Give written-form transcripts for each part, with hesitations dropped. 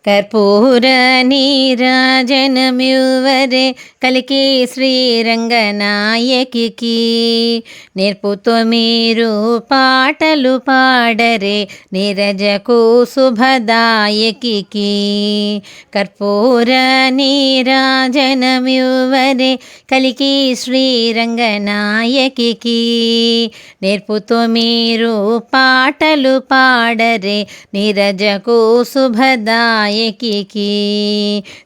కర్పూర నీరాజనమివ్వరే కలికి శ్రీరంగనాయకికి నేర్పుతో మీరు పాటలు పాడరే నీరజకు శుభదాయకికి. కర్పూర నీరాజనమివ్వరే కలికి శ్రీరంగనాయకికి నేర్పుతో మీరు పాటలు పాడరే నీరజకు శుభదాయకికి.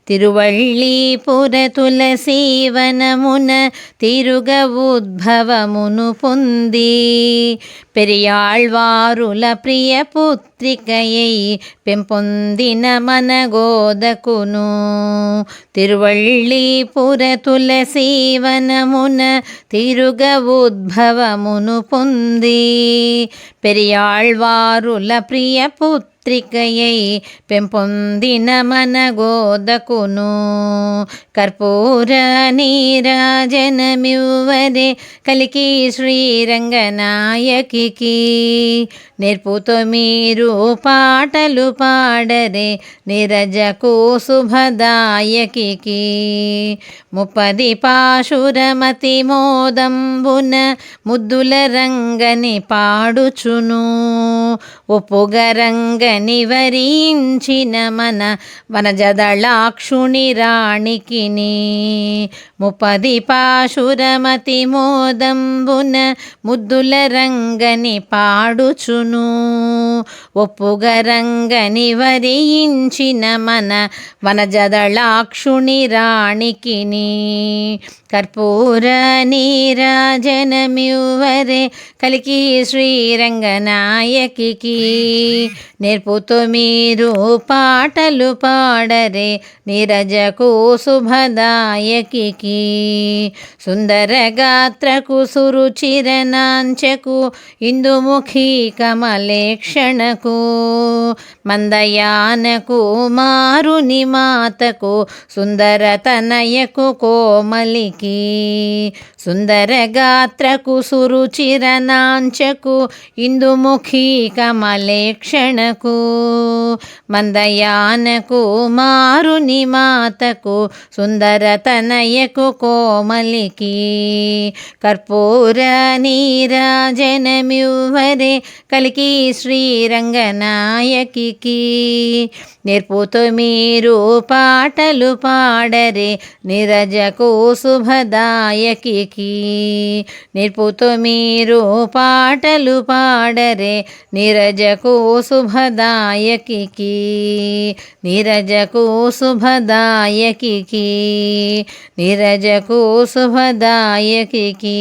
తిరువళ్ళీపుర తులసీవనమున తిరుగ ఉద్భవమును పొంది పెరియాళ్వారుల ప్రియ పుత్రికయై పెంపొందిన మన గోదకును. తిరువళ్ళీపుర తులసీవనమున తిరుగ ఉద్భవమును పొంది పెరియాళ్వారుల ప్రియ పుత్రికయై పెంపొందిన మన గోదకును. కర్పూర నీరాజనమివ్వరే కలికి శ్రీరంగనాయకికి నేర్పుతో మీరు పాటలు పాడరే నీరజకు శుభదాయకికి. ముప్పది పాశురమతి మోదంబున ముద్దుల రంగని పాడుచును ఒప్పుగరంగని వరించిన మన వనజదళాక్షుని రాణికిని. ముప్పది పాశురమతి మోదంబున ముద్దుల రంగని పాడుచును ఒప్పుగరంగని వరించిన మన వనజదళాక్షుని రాణికిని. కర్పూర నీరాజనమివ్వరే కలికి శ్రీరంగనాయకికి నేర్పుతో మీరు పాటలు పాడరే నీరజకు శుభదాయకికి. సుందర గాత్రకు సురుచిరనాంచకు ఇందుముఖి కమలేక్షణకు మందయానకు మారుని మాతకు సుందర తనయకు కోమలికి. సుందర గాత్రకు సురుచిరనాంచకు ఇందుముఖి కమలేక్షణకు మందయానకు మారుని మాతకు సుందర తనయకు కోమలికి. కర్పూర నీరాజనమివ్వరే కలికి శ్రీరంగనాయకికి నేర్పుతో మీరు పాటలు పాడరే నీరజకు శుభదాయకికి. నేర్పుతో మీరు పాటలు పాడరే నీరజకు శుభదాయకికి. నీరజకు శుభదాయకికి. నీరజకు శుభదాయకికి.